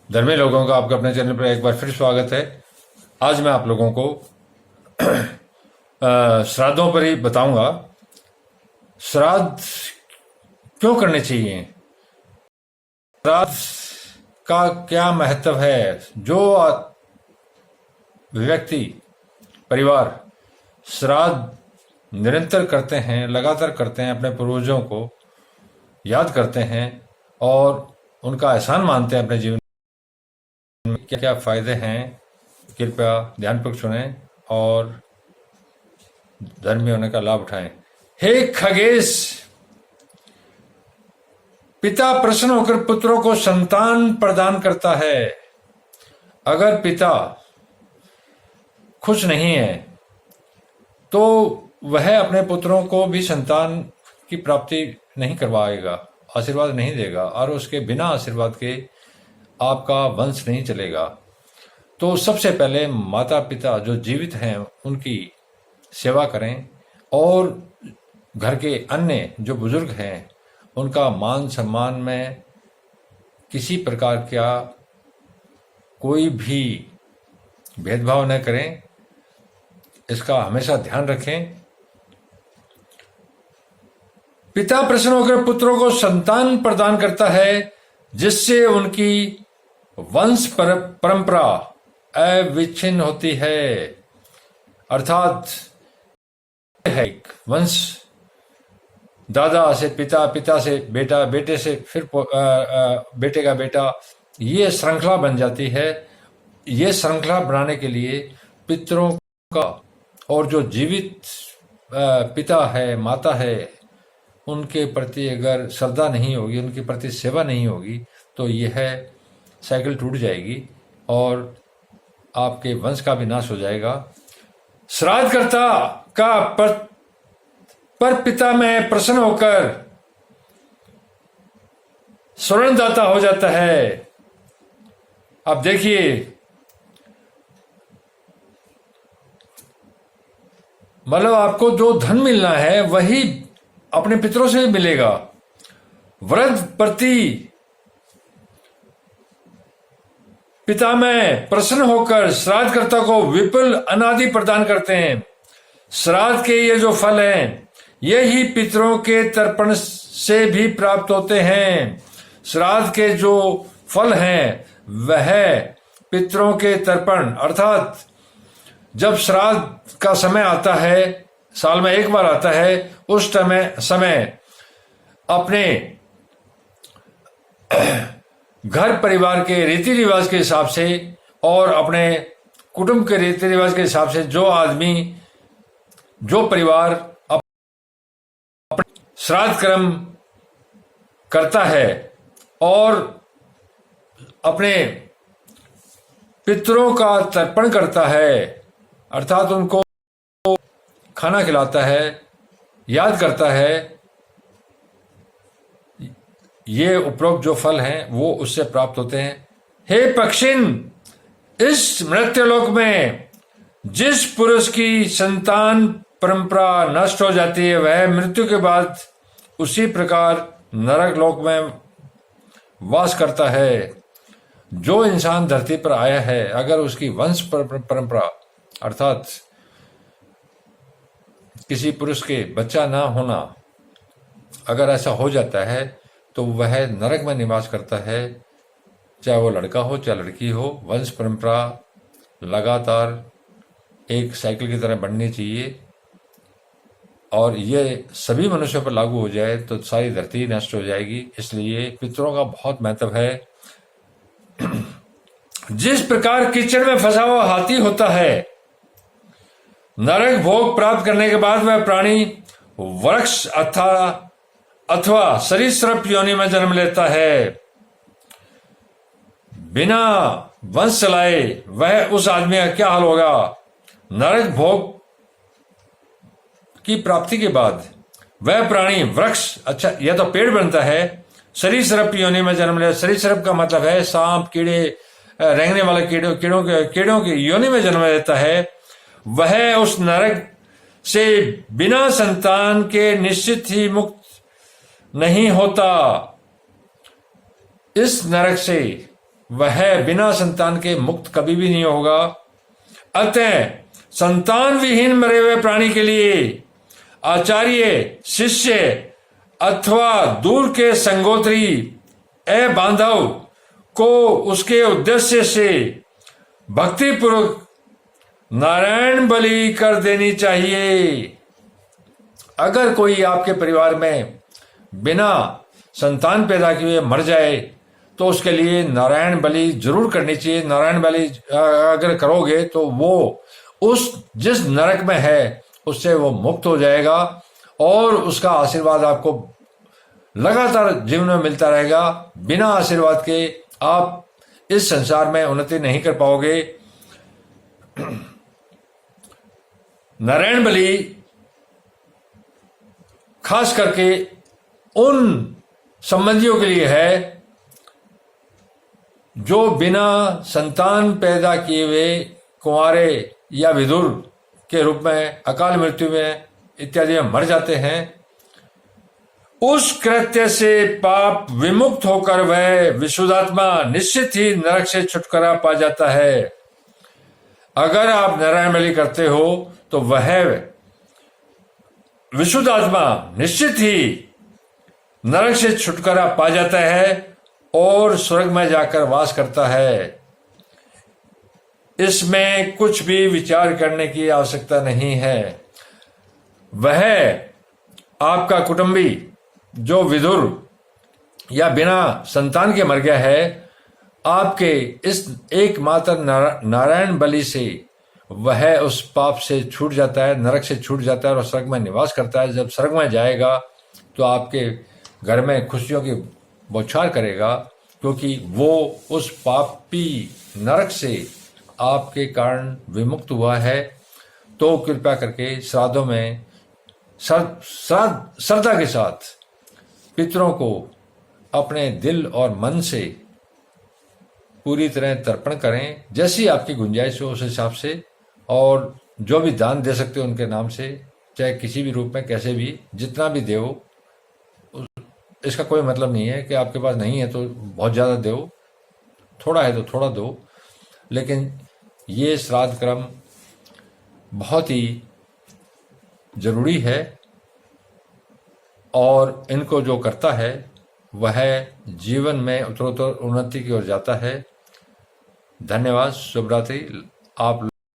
धर्मी लोगों का आपके अपने चैनल पर एक बार फिर स्वागत है। आज मैं आप लोगों को श्राद्धों पर ही बताऊंगा। श्राद्ध क्यों करने चाहिए, श्राद्ध का क्या महत्व है। जो व्यक्ति परिवार श्राद्ध निरंतर करते हैं, लगातार करते हैं, अपने पूर्वजों को याद करते हैं और उनका एहसान मानते हैं अपने जीवन में, क्या क्या फायदे हैं, कृपया ध्यानपूर्वक सुनें और धर्मी होने का लाभ उठाएं। हे खगेश, पिता प्रसन्न होकर पुत्रों को संतान प्रदान करता है। अगर पिता खुश नहीं है तो वह अपने पुत्रों को भी संतान की प्राप्ति नहीं करवाएगा, आशीर्वाद नहीं देगा, और उसके बिना आशीर्वाद के आपका वंश नहीं चलेगा। तो सबसे पहले माता पिता जो जीवित हैं उनकी सेवा करें और घर के अन्य जो बुजुर्ग हैं उनका मान सम्मान में किसी प्रकार का कोई भी भेदभाव न करें, इसका हमेशा ध्यान रखें। पिता प्रसन्न होकर पुत्रों को संतान प्रदान करता है जिससे उनकी वंश परंपरा अविच्छिन्न होती है। अर्थात है वंश दादा से पिता, पिता से बेटा, बेटे से फिर बेटे का बेटा, ये श्रृंखला बन जाती है। ये श्रृंखला बनाने के लिए पितरों का और जो जीवित पिता है, माता है, उनके प्रति अगर श्रद्धा नहीं होगी, उनके प्रति सेवा नहीं होगी तो यह साइकिल टूट जाएगी और आपके वंश का भी नाश हो जाएगा। श्राद्धकर्ता का पर पिता में प्रसन्न होकर स्वर्णदाता हो जाता है। अब देखिए, मतलब आपको जो धन मिलना है वही अपने पितरों से मिलेगा। वृद्ध प्रति पिता में प्रसन्न होकर श्राद्धकर्ता को विपुल अनादि प्रदान करते हैं। श्राद्ध के ये जो फल हैं ये ही पितरों के तर्पण से भी प्राप्त होते हैं। श्राद्ध के जो फल हैं वह पितरों के तर्पण, अर्थात जब श्राद्ध का समय आता है, साल में एक बार आता है, उस समय अपने घर परिवार के रीति रिवाज के हिसाब से और अपने कुटुंब के रीति रिवाज के हिसाब से जो आदमी, जो परिवार अपने श्राद्ध कर्म करता है और अपने पितरों का तर्पण करता है, अर्थात उनको खाना खिलाता है, याद करता है, ये उपरोक्त जो फल हैं वो उससे प्राप्त होते हैं। हे पक्षिन, इस मृत्युलोक में जिस पुरुष की संतान परंपरा नष्ट हो जाती है वह मृत्यु के बाद उसी प्रकार नरक लोक में वास करता है। जो इंसान धरती पर आया है, अगर उसकी वंश परंपरा अर्थात किसी पुरुष के बच्चा ना होना, अगर ऐसा हो जाता है तो वह नरक में निवास करता है, चाहे वो लड़का हो चाहे लड़की हो। वंश परंपरा लगातार एक साइकिल की तरह बढ़नी चाहिए और ये सभी मनुष्यों पर लागू हो जाए तो सारी धरती नष्ट हो जाएगी। इसलिए पितरों का बहुत महत्व है। जिस प्रकार कीचड़ में फंसा हुआ हाथी होता है, नरक भोग प्राप्त करने के बाद वह प्राणी वृक्ष अथवा सरीसृप योनि में जन्म लेता है, बिना वंश चलाए, वह उस आदमी का क्या हाल होगा। नरक भोग की प्राप्ति के बाद वह प्राणी वृक्ष, अच्छा यह तो पेड़ बनता है, सरीसृप योनि में जन्म ले। सरीसृप का मतलब है सांप, कीड़े, रेंगने वाले कीड़ों की योनि में जन्म लेता है। वह उस नरक से बिना संतान के निश्चित ही मुक्त नहीं होता। इस नरक से वह बिना संतान के मुक्त कभी भी नहीं होगा। अतः संतान विहीन मरे हुए प्राणी के लिए आचार्य, शिष्य अथवा दूर के संगोत्री बांधव को उसके उद्देश्य से भक्तिपूर्वक नारायण बलि कर देनी चाहिए। अगर कोई आपके परिवार में बिना संतान पैदा किए मर जाए तो उसके लिए नारायण बलि जरूर करनी चाहिए। नारायण बलि अगर करोगे तो वो उस जिस नरक में है उससे वो मुक्त हो जाएगा और उसका आशीर्वाद आपको लगातार जीवन में मिलता रहेगा। बिना आशीर्वाद के आप इस संसार में उन्नति नहीं कर पाओगे। नारायण बलि खास करके उन संबंधियों के लिए है जो बिना संतान पैदा किए हुए कुंवारे या विधुर के रूप में अकाल मृत्यु में इत्यादि में मर जाते हैं। उस कृत्य से पाप विमुक्त होकर वह विशुद्धात्मा निश्चित ही नरक से छुटकारा पा जाता है। अगर आप नारायण बलि करते हो तो वह विशुद्धात्मा निश्चित ही नरक से छुटकारा पा जाता है और स्वर्ग में जाकर वास करता है। इसमें कुछ भी विचार करने की आवश्यकता नहीं है। वह आपका कुटुंबी जो विधुर या बिना संतान के मर गया है, आपके इस एकमात्र नारायण बलि से वह उस पाप से छूट जाता है, नरक से छूट जाता है और स्वर्ग में निवास करता है। जब स्वर्ग में जाएगा तो आपके घर में खुशियों की बौछार करेगा, क्योंकि वो उस पापी नरक से आपके कारण विमुक्त हुआ है। तो कृपया करके श्राद्धों में श्रद्धा के साथ पितरों को अपने दिल और मन से पूरी तरह तर्पण करें, जैसी आपकी गुंजाइश हो उस हिसाब से, और जो भी दान दे सकते हो उनके नाम से, चाहे किसी भी रूप में कैसे भी जितना भी दो। इसका कोई मतलब नहीं है कि आपके पास नहीं है तो बहुत ज़्यादा दो, थोड़ा है तो थोड़ा दो, लेकिन ये श्राद्ध क्रम बहुत ही जरूरी है और इनको जो करता है वह जीवन में उत्तरोत्तर उन्नति की ओर जाता है। धन्यवाद। शुभ रात्रि। आप